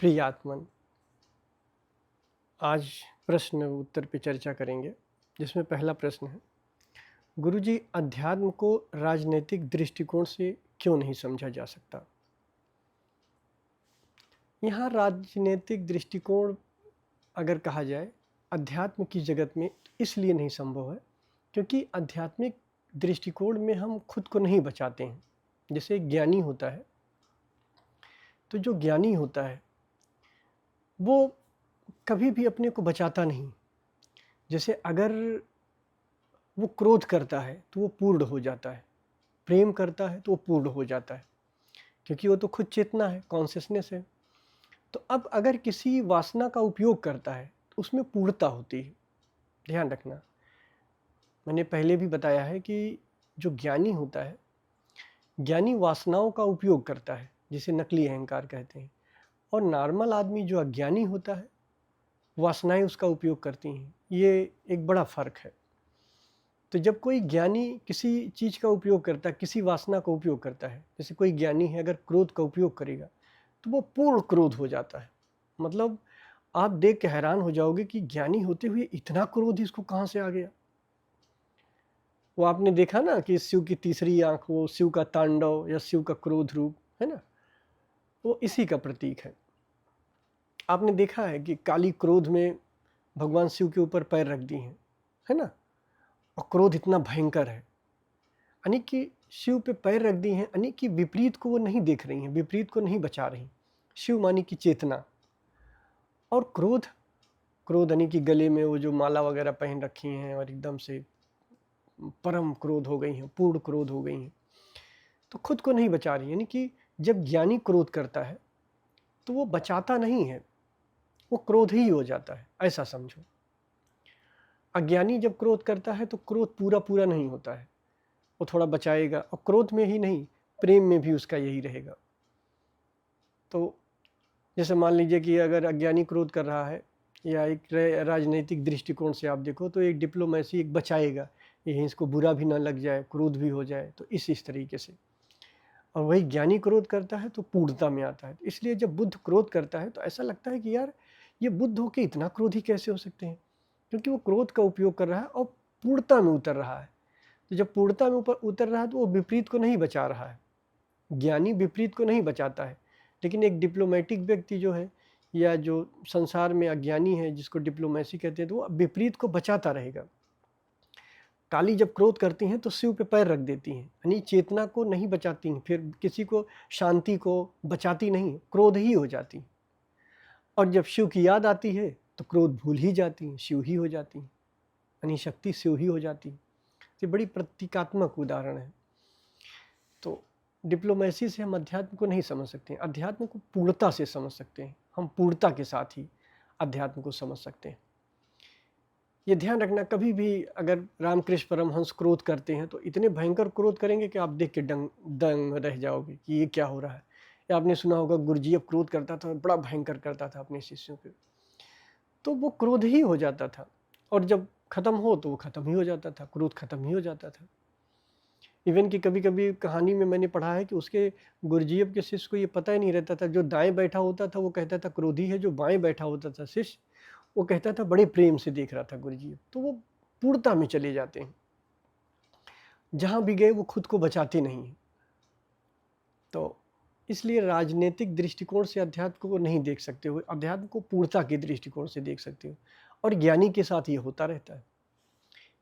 प्रिय आत्मन, आज प्रश्न उत्तर पे चर्चा करेंगे, जिसमें पहला प्रश्न है, गुरुजी, अध्यात्म को राजनीतिक दृष्टिकोण से क्यों नहीं समझा जा सकता? यहाँ राजनीतिक दृष्टिकोण अगर कहा जाए अध्यात्म की जगत में, इसलिए नहीं संभव है क्योंकि आध्यात्मिक दृष्टिकोण में हम खुद को नहीं बचाते हैं। जैसे ज्ञानी होता है, तो जो ज्ञानी होता है वो कभी भी अपने को बचाता नहीं। जैसे अगर वो क्रोध करता है तो वो पूर्ण हो जाता है, प्रेम करता है तो वो पूर्ण हो जाता है, क्योंकि वो तो खुद चेतना है, कॉन्शियसनेस है। तो अब अगर किसी वासना का उपयोग करता है तो उसमें पूर्णता होती है। ध्यान रखना, मैंने पहले भी बताया है कि जो ज्ञानी होता है, ज्ञानी वासनाओं का उपयोग करता है, जिसे नकली अहंकार कहते हैं, और नॉर्मल आदमी जो अज्ञानी होता है, वासनाएं उसका उपयोग करती हैं। ये एक बड़ा फ़र्क है। तो जब कोई ज्ञानी किसी चीज़ का उपयोग करता है, किसी वासना का उपयोग करता है, जैसे कोई ज्ञानी है अगर क्रोध का उपयोग करेगा तो वो पूर्ण क्रोध हो जाता है। मतलब आप देख के हैरान हो जाओगे कि ज्ञानी होते हुए इतना क्रोध इसको कहाँ से आ गया। वो आपने देखा ना कि शिव की तीसरी आंख, वो शिव का तांडव या शिव का क्रोध रूप है ना, वो इसी का प्रतीक है। आपने देखा है कि काली क्रोध में भगवान शिव के ऊपर पैर रख दिए हैं, है ना, और क्रोध इतना भयंकर है। यानी कि शिव पे पैर रख दिए हैं, यानी कि विपरीत को वो नहीं देख रही हैं, विपरीत को नहीं बचा रही। शिव मानी की चेतना, और क्रोध, क्रोध यानी कि गले में वो जो माला वगैरह पहन रखी हैं और एकदम से परम क्रोध हो गई हैं, पूर्ण क्रोध हो गई हैं, तो खुद को नहीं बचा रही। यानी कि जब ज्ञानी क्रोध करता है तो वो बचाता नहीं है, वो क्रोध ही हो जाता है, ऐसा समझो। अज्ञानी जब क्रोध करता है तो क्रोध पूरा पूरा नहीं होता है, वो थोड़ा बचाएगा, और क्रोध में ही नहीं, प्रेम में भी उसका यही रहेगा। तो जैसे मान लीजिए कि अगर अज्ञानी क्रोध कर रहा है, या एक राजनीतिक दृष्टिकोण से आप देखो तो एक डिप्लोमेसी एक बचाएगा, यहीं इसको बुरा भी ना लग जाए, क्रोध भी हो जाए, तो इस तरीके से। और वही ज्ञानी क्रोध करता है तो पूर्णता में आता है। इसलिए जब बुद्ध क्रोध करता है तो ऐसा लगता है कि यार ये बुद्ध होके इतना क्रोधी कैसे हो सकते हैं, क्योंकि वो क्रोध का उपयोग कर रहा है और पूर्णता में उतर रहा है। तो जब पूर्णता में ऊपर उतर रहा है तो वो विपरीत को नहीं बचा रहा है। ज्ञानी विपरीत को नहीं बचाता है, लेकिन एक डिप्लोमेटिक व्यक्ति जो है, या जो संसार में अज्ञानी है जिसको डिप्लोमेसी कहते हैं, तो वो विपरीत को बचाता रहेगा। काली जब क्रोध करती हैं तो शिव पे पैर रख देती हैं, यानी चेतना को नहीं बचाती हैं, फिर किसी को शांति को बचाती नहीं, क्रोध ही हो जाती। और जब शिव की याद आती है तो क्रोध भूल ही जाती हैं, शिव ही हो जाती हैं, यानी शक्ति शिव ही हो जाती है। ये बड़ी प्रतीकात्मक उदाहरण है। तो डिप्लोमेसी से हम अध्यात्म को नहीं समझ सकते हैं, अध्यात्म को पूर्णता से समझ सकते हैं। हम पूर्णता के साथ ही अध्यात्म को समझ सकते हैं। ये ध्यान रखना, कभी भी अगर रामकृष्ण परमहंस क्रोध करते हैं तो इतने भयंकर क्रोध करेंगे कि आप देख के दंग रह जाओगे कि ये क्या हो रहा है। या आपने सुना होगा गुरुजी अब क्रोध करता था, बड़ा भयंकर करता था अपने शिष्यों पे, तो वो क्रोध ही हो जाता था, और जब खत्म हो तो वो खत्म ही हो जाता था, क्रोध खत्म ही हो जाता था। इवन कि कभी कभी कहानी में मैंने पढ़ा है कि उसके गुरुजीएफ के शिष्य को ये पता ही नहीं रहता था, जो दाएं बैठा होता था वो कहता था क्रोधी है, जो बाएं बैठा होता था शिष्य वो कहता था बड़े प्रेम से देख रहा था गुरुजी। तो वो पूर्णता में चले जाते हैं, जहां भी गए वो खुद को बचाते नहीं हैं। तो इसलिए राजनीतिक दृष्टिकोण से अध्यात्म को नहीं देख सकते हो, अध्यात्म को पूर्णता के दृष्टिकोण से देख सकते हो। और ज्ञानी के साथ ये होता रहता है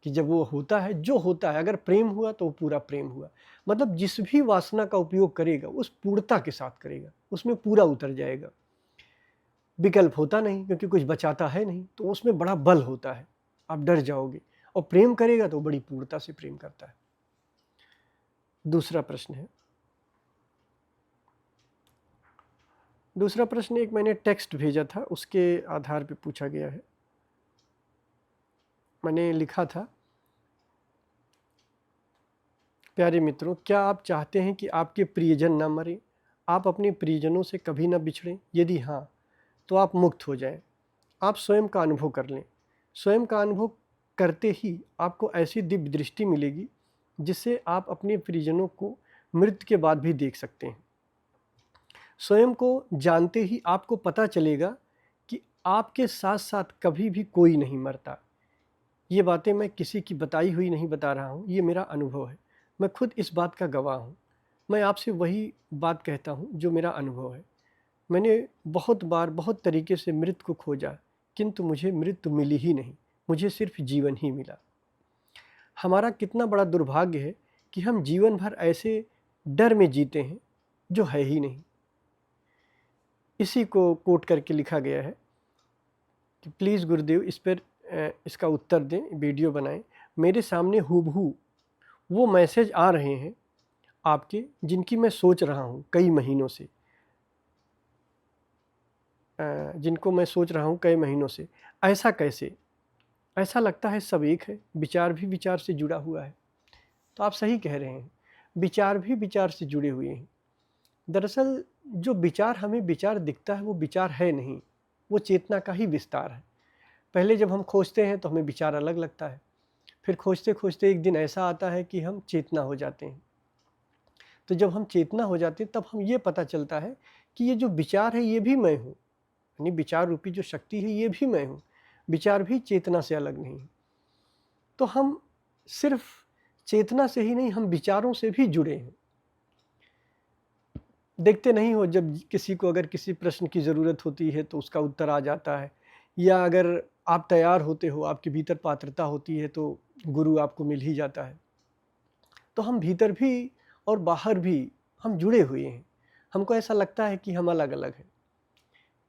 कि जब वो होता है, जो होता है, अगर प्रेम हुआ तो वो पूरा प्रेम हुआ। मतलब जिस भी वासना का उपयोग करेगा उस पूर्णता के साथ करेगा, उसमें पूरा उतर जाएगा। विकल्प होता नहीं, क्योंकि कुछ बचाता है नहीं, तो उसमें बड़ा बल होता है, आप डर जाओगे। और प्रेम करेगा तो बड़ी पूर्णता से प्रेम करता है। दूसरा प्रश्न है, दूसरा प्रश्न एक मैंने टेक्स्ट भेजा था, उसके आधार पे पूछा गया है। मैंने लिखा था, प्यारे मित्रों, क्या आप चाहते हैं कि आपके प्रियजन ना मरें, आप अपने प्रियजनों से कभी ना बिछड़ें? यदि हाँ, तो आप मुक्त हो जाएं। आप स्वयं का अनुभव कर लें। स्वयं का अनुभव करते ही आपको ऐसी दिव्य दृष्टि मिलेगी जिससे आप अपने प्रियजनों को मृत्यु के बाद भी देख सकते हैं। स्वयं को जानते ही आपको पता चलेगा कि आपके साथ साथ कभी भी कोई नहीं मरता। ये बातें मैं किसी की बताई हुई नहीं बता रहा हूँ, ये मेरा अनुभव है। मैं खुद इस बात का गवाह हूँ। मैं आपसे वही बात कहता हूँ जो मेरा अनुभव है। मैंने बहुत बार बहुत तरीके से मृत्यु को खोजा, किंतु मुझे मृत्यु मिली ही नहीं, मुझे सिर्फ जीवन ही मिला। हमारा कितना बड़ा दुर्भाग्य है कि हम जीवन भर ऐसे डर में जीते हैं जो है ही नहीं। इसी को कोट करके लिखा गया है कि प्लीज़ गुरुदेव इस पर इसका उत्तर दें, वीडियो बनाएं। मेरे सामने हूबहू वो मैसेज आ रहे हैं आपके, जिनकी मैं सोच रहा हूँ कई महीनों से, जिनको मैं सोच रहा हूँ कई महीनों से। ऐसा कैसे? ऐसा लगता है सब एक है, विचार भी विचार से जुड़ा हुआ है। तो आप सही कह रहे हैं, विचार भी विचार से जुड़े हुए हैं। दरअसल जो विचार हमें विचार दिखता है वो विचार है नहीं, वो चेतना का ही विस्तार है। पहले जब हम खोजते हैं तो हमें विचार अलग लगता है, फिर खोजते खोजते एक दिन ऐसा आता है कि हम चेतना हो जाते हैं। तो जब हम चेतना हो जाते हैं तब हम ये पता चलता है कि ये जो विचार है ये भी मैं हूँ, यानी विचार रूपी जो शक्ति है ये भी मैं हूँ, विचार भी चेतना से अलग नहीं। तो हम सिर्फ चेतना से ही नहीं, हम विचारों से भी जुड़े हैं। देखते नहीं हो, जब किसी को अगर किसी प्रश्न की ज़रूरत होती है तो उसका उत्तर आ जाता है, या अगर आप तैयार होते हो, आपके भीतर पात्रता होती है तो गुरु आपको मिल ही जाता है। तो हम भीतर भी और बाहर भी हम जुड़े हुए हैं। हमको ऐसा लगता है कि हम अलग अलग हैं,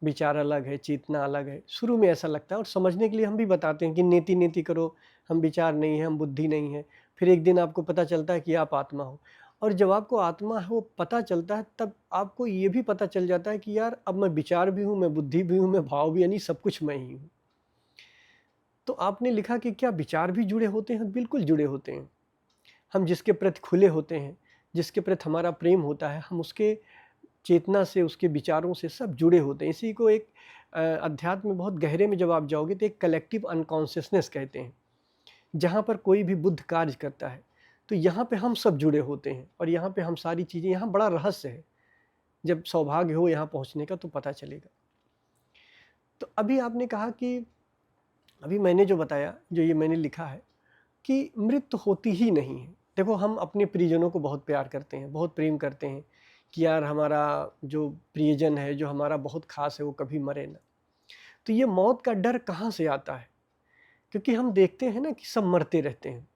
विचार अलग है, चेतना अलग है। शुरू में ऐसा लगता है, और समझने के लिए हम भी बताते हैं कि नेति नेति करो, हम विचार नहीं हैं, हम बुद्धि नहीं है। फिर एक दिन आपको पता चलता है कि आप आत्मा हो, और जब आपको आत्मा है वो पता चलता है तब आपको ये भी पता चल जाता है कि यार अब मैं विचार भी हूँ, मैं बुद्धि भी हूँ, मैं भाव भी, यानी सब कुछ मैं ही हूँ। तो आपने लिखा कि क्या विचार भी जुड़े होते हैं? बिल्कुल जुड़े होते हैं। हम जिसके प्रति खुले होते हैं, जिसके प्रति हमारा प्रेम होता है, हम उसके चेतना से, उसके विचारों से सब जुड़े होते हैं। इसी को एक अध्यात्म में बहुत गहरे में जब आप जाओगे तो एक कलेक्टिव अनकॉन्शियसनेस कहते हैं, जहाँ पर कोई भी बुद्ध कार्य करता है तो यहाँ पे हम सब जुड़े होते हैं, और यहाँ पे हम सारी चीज़ें, यहाँ बड़ा रहस्य है। जब सौभाग्य हो यहाँ पहुँचने का तो पता चलेगा। तो अभी आपने कहा कि, अभी मैंने जो बताया, जो ये मैंने लिखा है कि मृत्यु होती ही नहीं है। देखो, हम अपने प्रियजनों को बहुत प्यार करते हैं, बहुत प्रेम करते हैं कि यार हमारा जो प्रियजन है, जो हमारा बहुत खास है, वो कभी मरे ना। तो ये मौत का डर कहाँ से आता है? क्योंकि हम देखते हैं ना कि सब मरते रहते हैं,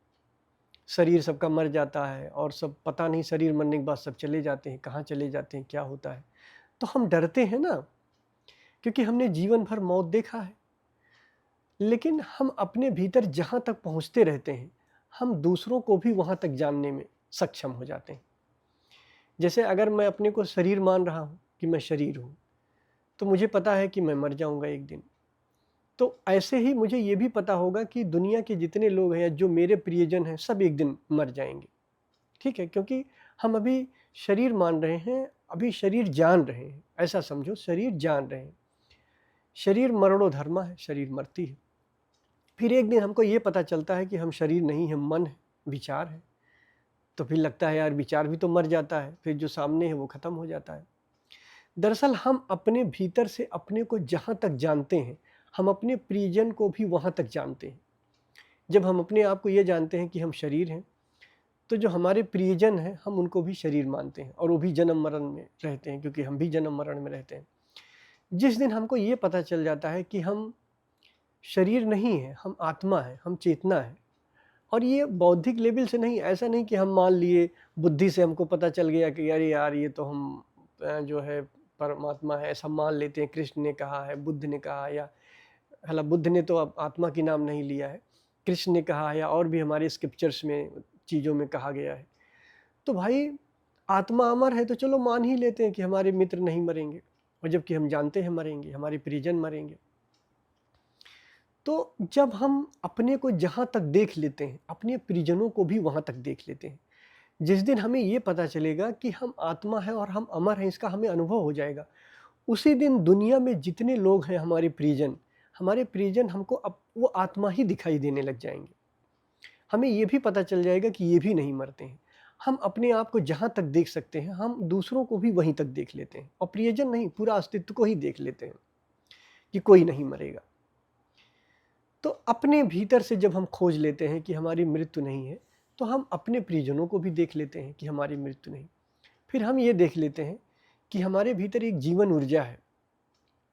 शरीर सबका मर जाता है, और सब पता नहीं शरीर मरने के बाद सब चले जाते हैं, कहाँ चले जाते हैं, क्या होता है। तो हम डरते हैं ना, क्योंकि हमने जीवन भर मौत देखा है। लेकिन हम अपने भीतर जहाँ तक पहुँचते रहते हैं, हम दूसरों को भी वहाँ तक जानने में सक्षम हो जाते हैं। जैसे अगर मैं अपने को शरीर मान रहा हूँ कि मैं शरीर हूँ, तो मुझे पता है कि मैं मर जाऊँगा एक दिन। तो ऐसे ही मुझे ये भी पता होगा कि दुनिया के जितने लोग हैं, जो मेरे प्रियजन हैं, सब एक दिन मर जाएंगे। ठीक है, क्योंकि हम अभी शरीर मान रहे हैं, अभी शरीर जान रहे हैं। ऐसा समझो, शरीर जान रहे हैं। शरीर मरणो धर्मा है, शरीर मरती है। फिर एक दिन हमको ये पता चलता है कि हम शरीर नहीं है, मन है, विचार है। तो फिर लगता है यार विचार भी तो मर जाता है, फिर जो सामने है वो खत्म हो जाता है। दरअसल हम अपने भीतर से अपने को जहाँ तक जानते हैं, हम अपने प्रियजन को भी वहाँ तक जानते हैं। जब हम अपने आप को ये जानते हैं कि हम शरीर हैं, तो जो हमारे प्रियजन हैं हम उनको भी शरीर मानते हैं, और वो भी जन्म मरण में रहते हैं, क्योंकि हम भी जन्म मरण में रहते हैं। जिस दिन हमको ये पता चल जाता है कि हम शरीर नहीं है, हम आत्मा है, हम चेतना है, और ये बौद्धिक लेवल से नहीं, ऐसा नहीं कि हम मान लिए, बुद्धि से हमको पता चल गया कि अरे यार ये तो हम जो है परमात्मा है, ऐसा मान लेते हैं। कृष्ण ने कहा है, बुद्ध ने कहा, या हालांकि बुद्ध ने तो अब आत्मा की नाम नहीं लिया है, कृष्ण ने कहा है, या और भी हमारे स्क्रिप्चर्स में चीज़ों में कहा गया है। तो भाई आत्मा अमर है तो चलो मान ही लेते हैं कि हमारे मित्र नहीं मरेंगे, और जबकि हम जानते हैं मरेंगे, हमारे परिजन मरेंगे। तो जब हम अपने को जहाँ तक देख लेते हैं, अपने परिजनों को भी वहाँ तक देख लेते हैं। जिस दिन हमें ये पता चलेगा कि हम आत्मा है और हम अमर हैं, इसका हमें अनुभव हो जाएगा, उसी दिन दुनिया में जितने लोग हैं हमारे परिजन हमको अब वो आत्मा ही दिखाई देने लग जाएंगे। हमें ये भी पता चल जाएगा कि ये भी नहीं मरते हैं। हम अपने आप को जहाँ तक देख सकते हैं, हम दूसरों को भी वहीं तक देख लेते हैं, और प्रियजन नहीं, पूरा अस्तित्व को ही देख लेते हैं कि कोई नहीं मरेगा। तो अपने भीतर से जब हम खोज लेते हैं कि हमारी मृत्यु नहीं है, तो हम अपने प्रियजनों को भी देख लेते हैं कि हमारी मृत्यु नहीं। फिर हम ये देख लेते हैं कि हमारे भीतर एक जीवन ऊर्जा है,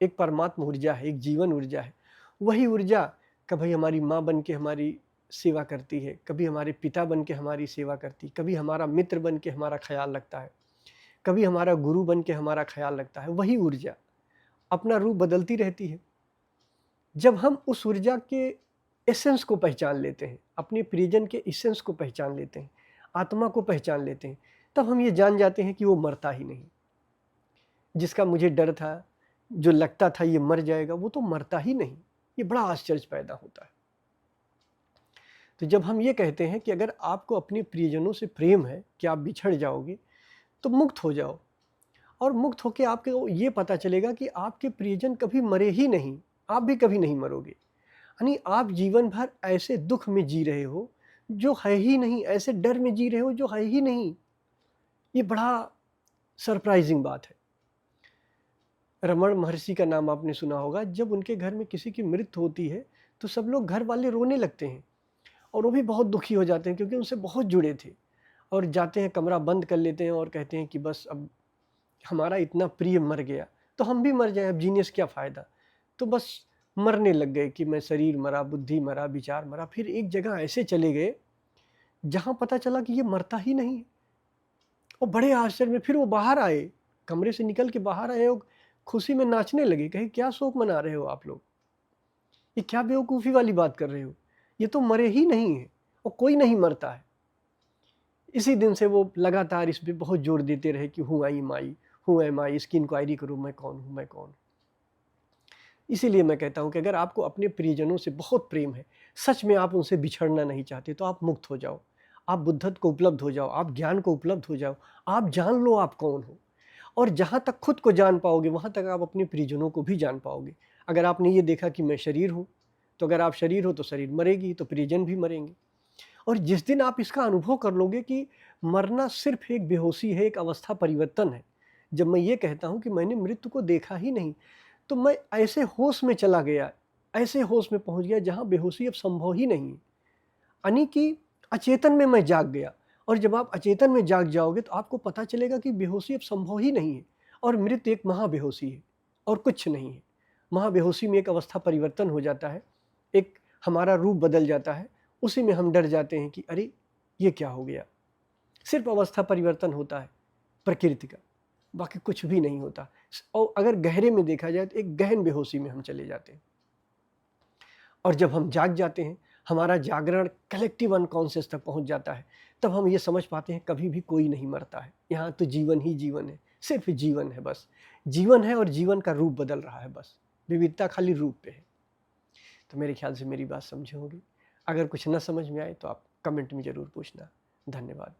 एक परमात्मा ऊर्जा है, एक जीवन ऊर्जा है। वही ऊर्जा कभी हमारी माँ बन के हमारी सेवा करती है, कभी हमारे पिता बन के हमारी सेवा करती है, कभी हमारा मित्र बन के हमारा ख्याल रखता है, कभी हमारा गुरु बन के हमारा ख्याल रखता है। वही ऊर्जा अपना रूप बदलती रहती है। जब हम उस ऊर्जा के एसेंस को पहचान लेते हैं, अपने प्रियजन के एसेंस को पहचान लेते हैं, आत्मा को पहचान लेते हैं, तब हम ये जान जाते हैं कि वो मरता ही नहीं। जिसका मुझे डर था, जो लगता था ये मर जाएगा, वो तो मरता ही नहीं। ये बड़ा आश्चर्य पैदा होता है। तो जब हम ये कहते हैं कि अगर आपको अपने प्रियजनों से प्रेम है कि आप बिछड़ जाओगे, तो मुक्त हो जाओ, और मुक्त होकर आपको ये पता चलेगा कि आपके प्रियजन कभी मरे ही नहीं, आप भी कभी नहीं मरोगे। यानी आप जीवन भर ऐसे दुख में जी रहे हो जो है ही नहीं, ऐसे डर में जी रहे हो जो है ही नहीं। ये बड़ा सरप्राइजिंग बात है। रमण महर्षि का नाम आपने सुना होगा। जब उनके घर में किसी की मृत्यु होती है तो सब लोग घर वाले रोने लगते हैं, और वो भी बहुत दुखी हो जाते हैं क्योंकि उनसे बहुत जुड़े थे, और जाते हैं, कमरा बंद कर लेते हैं और कहते हैं कि बस अब हमारा इतना प्रिय मर गया तो हम भी मर जाएं, अब जीने से क्या फ़ायदा। तो बस मरने लग गए कि मैं शरीर मरा, बुद्धि मरा, विचार मरा। फिर एक जगह ऐसे चले गए जहाँ पता चला कि ये मरता ही नहीं है, और बड़े आश्चर्य में फिर वो बाहर आए, कमरे से निकल के बाहर आए और खुशी में नाचने लगे। कहे क्या शोक मना रहे हो आप लोग, ये क्या बेवकूफ़ी वाली बात कर रहे हो, ये तो मरे ही नहीं है और कोई नहीं मरता है। इसी दिन से वो लगातार इस पे बहुत जोर देते रहे कि हूँ एम आई, इसकी इंक्वायरी करो, मैं कौन हूँ, मैं कौन हूँ। इसीलिए मैं कहता हूँ कि अगर आपको अपने प्रियजनों से बहुत प्रेम है, सच में आप उनसे बिछड़ना नहीं चाहते, तो आप मुक्त हो जाओ, आप बुद्धत्व को उपलब्ध हो जाओ, आप ज्ञान को उपलब्ध हो जाओ, आप जान लो आप कौन हो। और जहाँ तक खुद को जान पाओगे, वहाँ तक आप अपने प्रियजनों को भी जान पाओगे। अगर आपने ये देखा कि मैं शरीर हूँ, तो अगर आप शरीर हो तो शरीर मरेगी, तो प्रियजन भी मरेंगे। और जिस दिन आप इसका अनुभव कर लोगे कि मरना सिर्फ एक बेहोशी है, एक अवस्था परिवर्तन है। जब मैं ये कहता हूँ कि मैंने मृत्यु को देखा ही नहीं, तो मैं ऐसे होश में चला गया, ऐसे होश में पहुँच गया जहाँ बेहोशी अब संभव ही नहीं है। यानी कि अचेतन में मैं जाग गया। और जब आप अचेतन में जाग जाओगे तो आपको पता चलेगा कि बेहोशी अब संभव ही नहीं है, और मृत्यु एक महाबेहोशी है और कुछ नहीं है। महाबेहोशी में एक अवस्था परिवर्तन हो जाता है, एक हमारा रूप बदल जाता है। उसी में हम डर जाते हैं कि अरे ये क्या हो गया। सिर्फ अवस्था परिवर्तन होता है प्रकृति का, बाकी कुछ भी नहीं होता। और अगर गहरे में देखा जाए तो एक गहन बेहोशी में हम चले जाते हैं। और जब हम जाग जाते हैं, हमारा जागरण कलेक्टिव अनकॉन्शियस तक पहुंच जाता है, तब हम ये समझ पाते हैं कभी भी कोई नहीं मरता है। यहाँ तो जीवन ही जीवन है, सिर्फ जीवन है, बस जीवन है, और जीवन का रूप बदल रहा है, बस विविधता खाली रूप पे है। तो मेरे ख्याल से मेरी बात समझे होगी। अगर कुछ न समझ में आए तो आप कमेंट में ज़रूर पूछना। धन्यवाद।